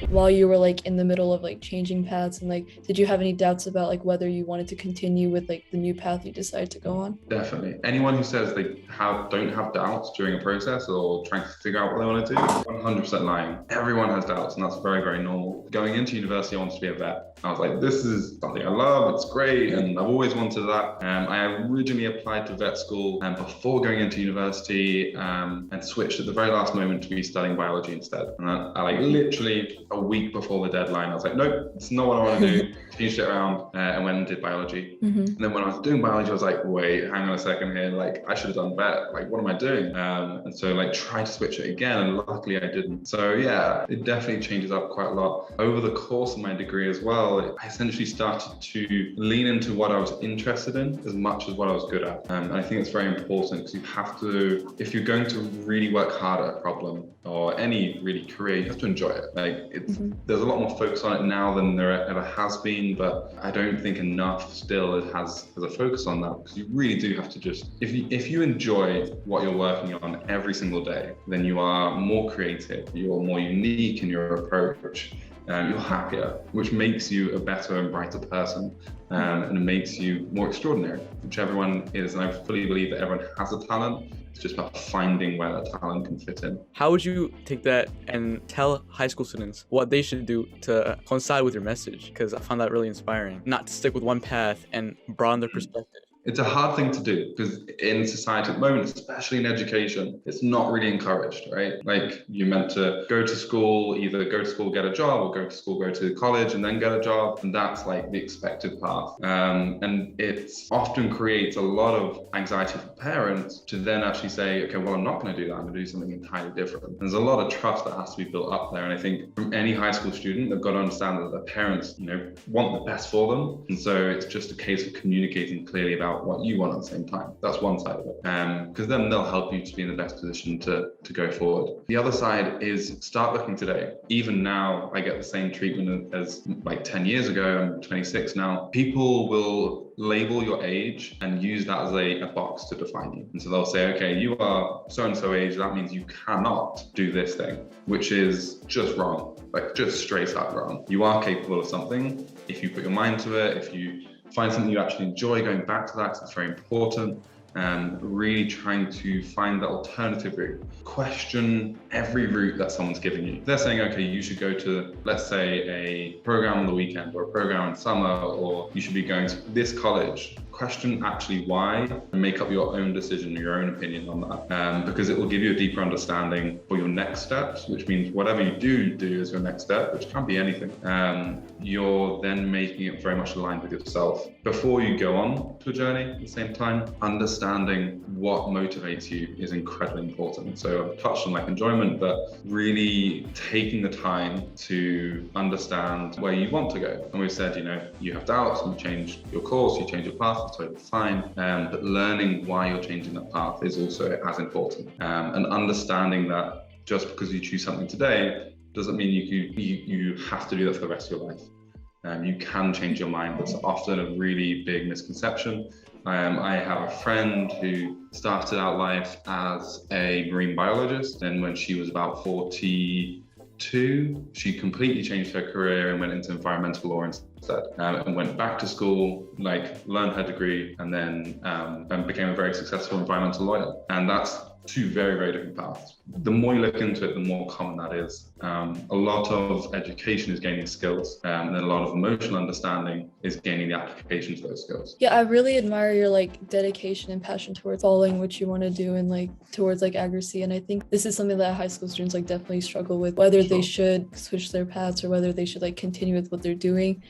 While you were like in the middle of like changing paths, and like did you have any doubts about like whether you wanted to continue with like the new path you decided to go on? Definitely. Anyone who says they don't have doubts during a process or trying to figure out what they want to do, 100% lying. Everyone has doubts, and that's very, very normal. Going into university, I wanted to be a vet. I was like, this is something I love, it's great, and I've always wanted that. I originally applied to vet school before going into university and switched at the very last moment to be studying biology instead. And I like literally a week before the deadline, I was like, nope, it's not what I want to do. Changed it around and went and did biology. And then when I was doing biology, I was like, wait, hang on a second here. Like, I should have done vet. Like, what am I doing? And so like tried to switch it again, and luckily I didn't. So yeah, it definitely changes up quite a lot. Over the course of my degree as well, I essentially started to lean into what I was interested in as much as what I was good at. And I think it's very important because you have to, if you're going to really work hard at a problem or any really career, you have to enjoy it. Like there's a lot more focus on it now than there ever has been, but I don't think enough still has a focus on that, because you really do have to just, if you enjoy what you're working on every single day, then you are more creative, you're more unique in your approach, you're happier, which makes you a better and brighter person, and it makes you more extraordinary, which everyone is. And I fully believe that everyone has a talent. It's just about finding where that talent can fit in. How would you take that and tell high school students what they should do to coincide with your message? Because I found that really inspiring, not to stick with one path and broaden their perspective. It's a hard thing to do because in society at the moment, especially in education, it's not really encouraged, right? Like you're meant to go to school, either go to school, get a job, or go to school, go to college and then get a job. And that's like the expected path. And it often creates a lot of anxiety for parents to then actually say, okay, well, I'm not going to do that. I'm going to do something entirely different. There's a lot of trust that has to be built up there. And I think from any high school student, they've got to understand that their parents, want the best for them. And so it's just a case of communicating clearly about what you want at the same time. That's one side of it, because then they'll help you to be in the best position to go forward. The other side is start looking today. Even now, I get the same treatment as like 10 years ago. I'm 26 now. People will label your age and use that as a box to define you. And so they'll say, okay, you are so-and-so age, that means you cannot do this thing, which is just wrong, like just straight up wrong. You are capable of something if you put your mind to it, if you find something you actually enjoy, going back to that, because it's very important, and really trying to find that alternative route. Question every route that someone's giving you. If they're saying, okay, you should go to, let's say, a program on the weekend or a program in summer, or you should be going to this college. Question actually why, and make up your own decision, your own opinion on that, because it will give you a deeper understanding for your next steps, which means whatever you do as your next step, which can be anything, you're then making it very much aligned with yourself. Before you go on to a journey at the same time, understanding what motivates you is incredibly important. So I've touched on like enjoyment, but really taking the time to understand where you want to go. And we've said, you have doubts, you change your course, you change your path, it's totally fine. But learning why you're changing that path is also as important. And understanding that just because you choose something today doesn't mean you have to do that for the rest of your life. You can change your mind. That's often a really big misconception. I have a friend who started out life as a marine biologist, and when she was about 42, she completely changed her career and went into environmental law instead, and went back to school, learned her degree, and then became a very successful environmental lawyer. And that's two very, very different paths. The more you look into it, the more common that is. A lot of education is gaining skills, and then a lot of emotional understanding is gaining the application to those skills. Yeah, I really admire your dedication and passion towards following what you want to do and towards Agrisea. And I think this is something that high school students definitely struggle with, whether they should switch their paths or whether they should continue with what they're doing.